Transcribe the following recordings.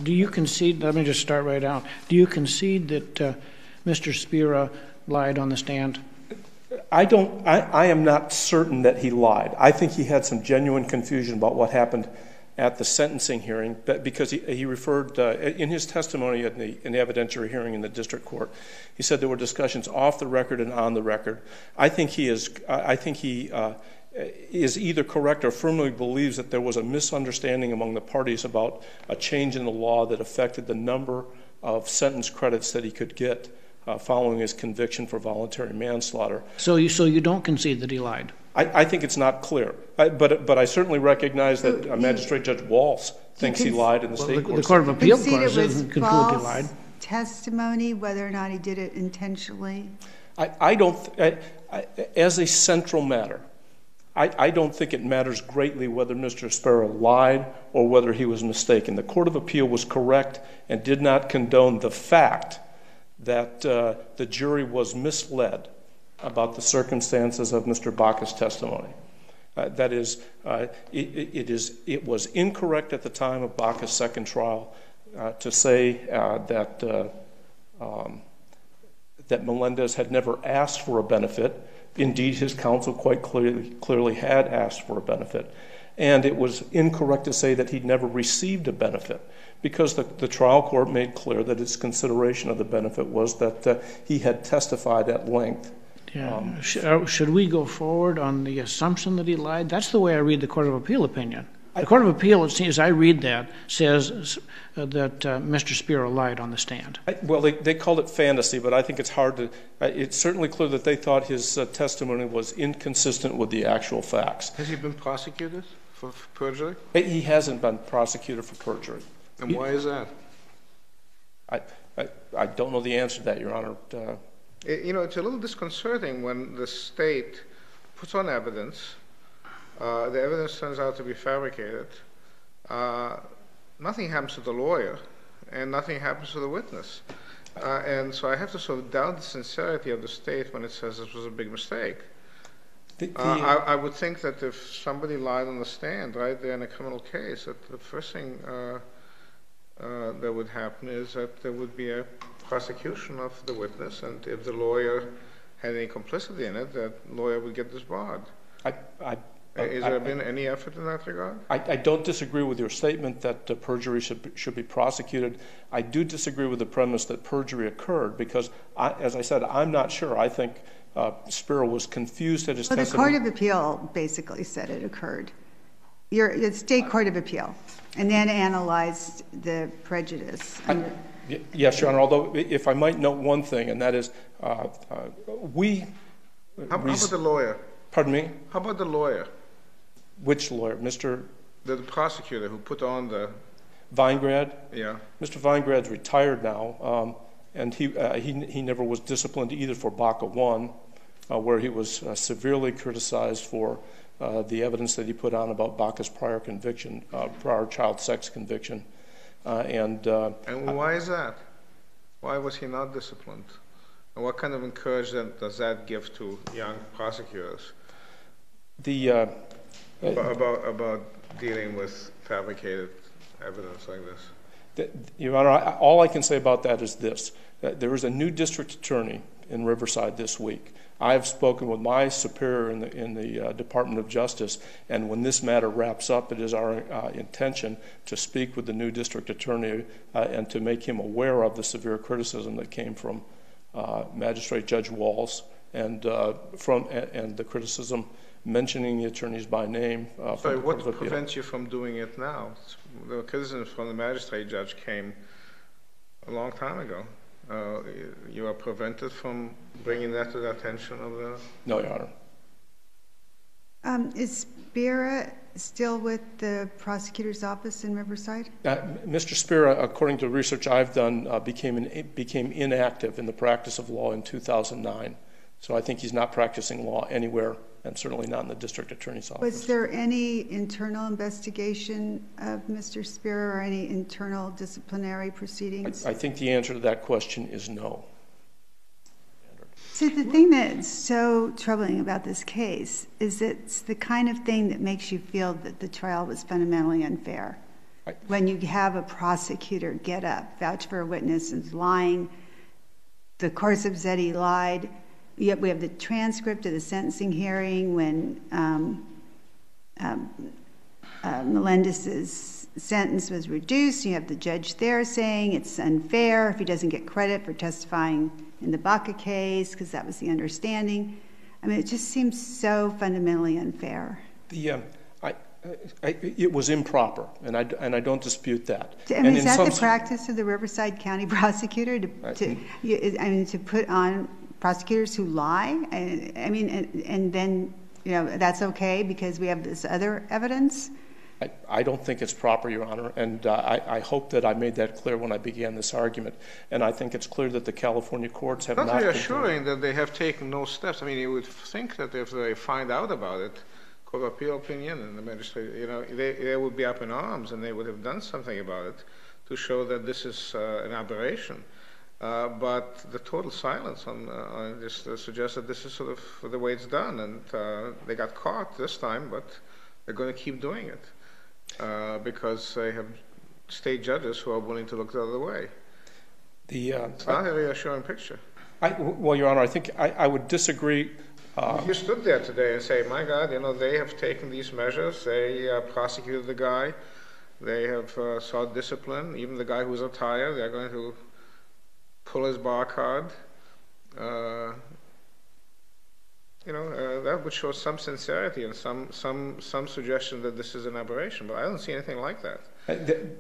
Do you concede, let me just start right out, do you concede that Mr. Spira lied on the stand? I am not certain that he lied. I think he had some genuine confusion about what happened at the sentencing hearing, because he referred, in his testimony in the evidentiary hearing in the district court, he said there were discussions off the record and on the record. I think he is either correct or firmly believes that there was a misunderstanding among the parties about a change in the law that affected the number of sentence credits that he could get following his conviction for voluntary manslaughter. So you don't concede that he lied? I think it's not clear, but I certainly recognize that Magistrate Judge Walsh thinks he lied in the state court. The Court of Appeal, of course, doesn't conclude he lied. Testimony, whether or not he did it intentionally? As a central matter, I don't think it matters greatly whether Mr. Spira lied or whether he was mistaken. The Court of Appeal was correct and did not condone the fact that the jury was misled about the circumstances of Mr. Baca's testimony. That is, it was incorrect at the time of Baca's second trial to say that Melendez had never asked for a benefit. Indeed, his counsel quite clearly had asked for a benefit. And it was incorrect to say that he'd never received a benefit, because the trial court made clear that its consideration of the benefit was that he had testified at length. Yeah. Should we go forward on the assumption that he lied? That's the way I read the Court of Appeal opinion. The Court of Appeal, as I read that, says that Mr. Spira lied on the stand. Well, they called it fantasy, but I think it's hard to... It's certainly clear that they thought his testimony was inconsistent with the actual facts. Has he been prosecuted for perjury? He hasn't been prosecuted for perjury. And why is that? I don't know the answer to that, Your Honor. It's a little disconcerting when the state puts on evidence. The evidence turns out to be fabricated. Nothing happens to the lawyer, and nothing happens to the witness. And so I have to sort of doubt the sincerity of the state when it says this was a big mistake. I would think that if somebody lied on the stand right there in a criminal case, that the first thing that would happen is that there would be a prosecution of the witness, and if the lawyer had any complicity in it, that lawyer would get disbarred. Has there been any effort in that regard? I don't disagree with your statement that perjury should be prosecuted. I do disagree with the premise that perjury occurred because, as I said, I'm not sure. I think Spira was confused at his testimony. The Court of Appeal basically said it occurred. The State Court of Appeal, and then analyzed the prejudice. Yes, Your Honor, although if I might note one thing, and that is we... How about the lawyer? Pardon me? How about the lawyer? Which lawyer? The prosecutor who put on the... Weingrad? Yeah. Mr. Weingrad's retired now, and he never was disciplined either for Baca 1, where he was severely criticized for the evidence that he put on about Baca's prior conviction, prior child sex conviction. And why is that? Why was he not disciplined? And what kind of encouragement does that give to young prosecutors about dealing with fabricated evidence like this? Your Honor, all I can say about that is this. There is a new district attorney in Riverside this week. I have spoken with my superior in the Department of Justice, and when this matter wraps up, it is our intention to speak with the new district attorney and to make him aware of the severe criticism that came from Magistrate Judge Walsh and the criticism mentioning the attorneys by name. So what prevents you from doing it now? The criticism from the magistrate judge came a long time ago. You are prevented from bringing that to the attention of the... No, Your Honor. Is Spira still with the prosecutor's office in Riverside? Mr. Spira, according to research I've done, became inactive in the practice of law in 2009. So I think he's not practicing law anywhere, and certainly not in the district attorney's office. Was there any internal investigation of Mr. Spira or any internal disciplinary proceedings? I think the answer to that question is no. So the thing that's so troubling about this case is it's the kind of thing that makes you feel that the trial was fundamentally unfair. when you have a prosecutor get up, vouch for a witness, and lying. The courts have said he lied. Yet we have the transcript of the sentencing hearing when Melendez's sentence was reduced. You have the judge there saying it's unfair if he doesn't get credit for testifying in the Baca case, because that was the understanding. I mean, it just seems so fundamentally unfair. It was improper, and I don't dispute that. I mean, is that the practice of the Riverside County prosecutor to put on prosecutors who lie? I mean, and then that's okay because we have this other evidence. I don't think it's proper, Your Honor, and I hope that I made that clear when I began this argument. And I think it's clear that the California courts have not. It's not reassuring that they have taken no steps. I mean, you would think that if they find out about it, Court of Appeal opinion and the magistrate, they would be up in arms and they would have done something about it to show that this is an aberration. But the total silence on this suggests that this is sort of the way it's done, and they got caught this time, but they're going to keep doing it. Because they have state judges who are willing to look the other way. It's not a reassuring picture. Well, Your Honor, I think I would disagree. If you stood there today and say, my God, they have taken these measures. They prosecuted the guy. They have sought discipline. Even the guy who's retired, they're going to pull his bar card. That would show some sincerity and some suggestion that this is an aberration. But I don't see anything like that. It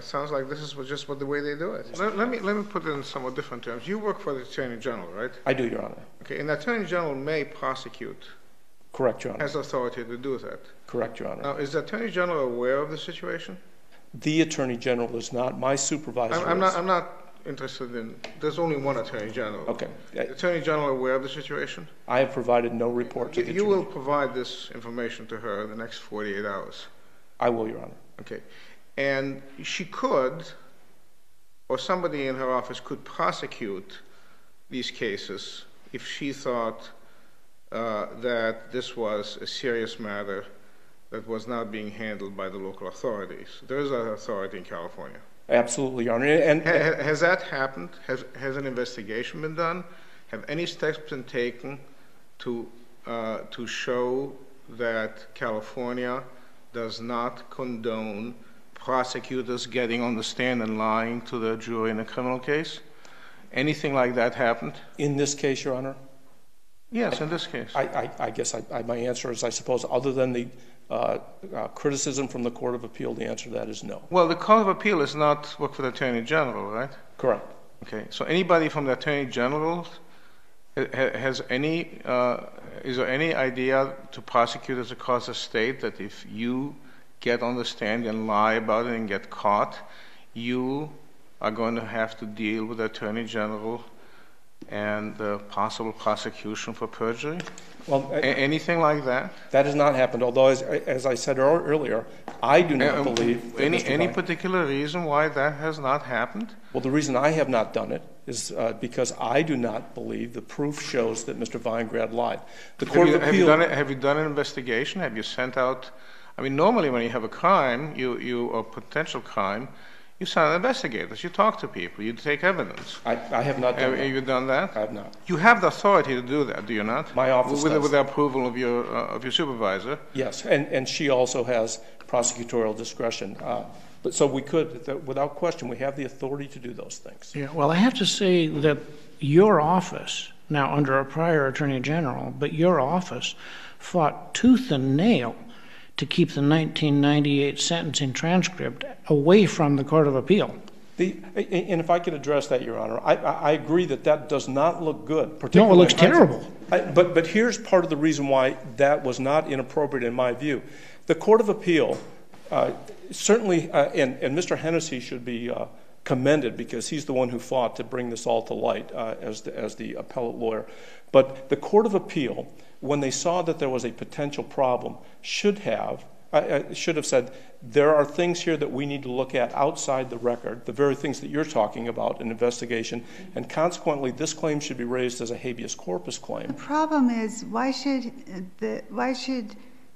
sounds like this is just the way they do it. Let me put it in somewhat different terms. You work for the Attorney General, right? I do, Your Honor. Okay, and the Attorney General may prosecute. Correct, Your Honor. Has authority to do that. Correct, Your Honor. Now, is the Attorney General aware of the situation? The Attorney General is not. My supervisor I'm not interested in. There's only one Attorney General. Okay. Is the Attorney General aware of the situation? I have provided no report to the You will provide this information to her in the next 48 hours. I will, Your Honor. Okay. And she could, or somebody in her office could prosecute these cases if she thought that this was a serious matter that was not being handled by the local authorities. There is an authority in California. Absolutely, Your Honor. And has that happened? Has an investigation been done? Have any steps been taken to show that California does not condone prosecutors getting on the stand and lying to the jury in a criminal case? Anything like that happened? In this case, Your Honor? Yes, in this case. I guess my answer is, I suppose, other than the criticism from the Court of Appeal, the answer to that is no. Well, the Court of Appeal is not work for the Attorney General, right? Correct. Okay, so anybody from the Attorney General is there any idea to prosecutors across the state that if you get on the stand and lie about it and get caught, you are going to have to deal with the Attorney General and the possible prosecution for perjury? Well, anything like that? That has not happened, although, as I said earlier, I do not believe... Any particular reason why that has not happened? Well, the reason I have not done it is because I do not believe the proof shows that Mr. Weingrad lied. The Court of Appeal... Have you done an investigation? Have you sent out... I mean, normally when you have a crime, or potential crime, you send investigators, you talk to people, you take evidence. I have not done that. Have you done that? I have not. You have the authority to do that, do you not? My office does. With the approval of your supervisor. Yes, and she also has prosecutorial discretion. But so we could, without question, we have the authority to do those things. Yeah, well, I have to say that your office, now under a prior Attorney General, but your office fought tooth and nail to keep the 1998 sentencing transcript away from the Court of Appeal. And if I could address that, Your Honor, I agree that does not look good. No, it looks terrible. But here's part of the reason why that was not inappropriate in my view. The Court of Appeal certainly, and Mr. Hennessy should be commended because he's the one who fought to bring this all to light as the appellate lawyer. But the Court of Appeal, when they saw that there was a potential problem, should have said, there are things here that we need to look at outside the record, the very things that you're talking about, an investigation, and consequently this claim should be raised as a habeas corpus claim. The problem is, why should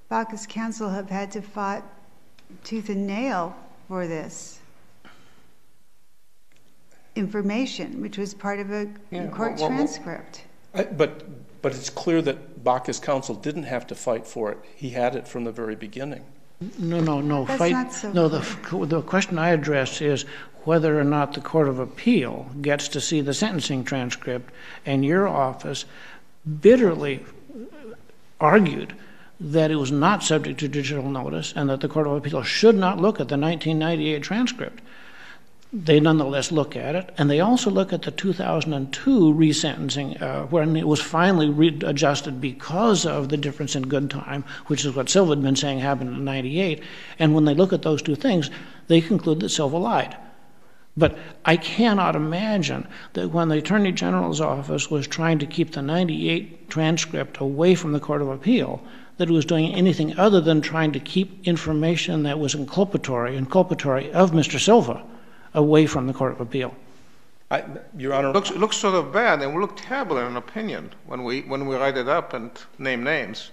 Baca's counsel have had to fight tooth and nail for this information, which was part of a court transcript. But it's clear that Baca's counsel didn't have to fight for it. He had it from the very beginning. No. That's not so clear. The question I addressed is whether or not the Court of Appeal gets to see the sentencing transcript, and your office bitterly argued that it was not subject to judicial notice and that the Court of Appeal should not look at the 1998 transcript. They nonetheless look at it, and they also look at the 2002 resentencing when it was finally readjusted because of the difference in good time, which is what Silva had been saying happened in 98. And when they look at those two things, they conclude that Silva lied. But I cannot imagine that when the Attorney General's office was trying to keep the 98 transcript away from the Court of Appeal, that it was doing anything other than trying to keep information that was inculpatory of Mr. Silva away from the Court of Appeal. Your Honor, it looks sort of bad, and will look terrible in an opinion when we write it up and name names.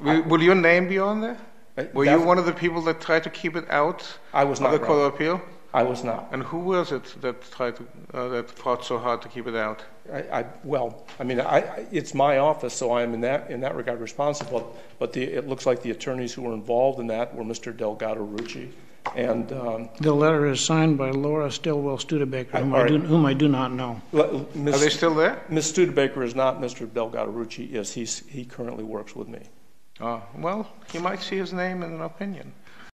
Will your name be on there? Were you one of the people that tried to keep it out of the Court of Appeal? I was not. And who was it that fought so hard to keep it out? It's my office, so I am in that regard responsible. But it looks like the attorneys who were involved in that were Mr. Delgado Rucci. And the letter is signed by Laura Stillwell Studebaker, whom I do not know. Are they still there? Ms. Studebaker is not. Mr. Delgado Rucci is. He currently works with me. Well, he might see his name in an opinion.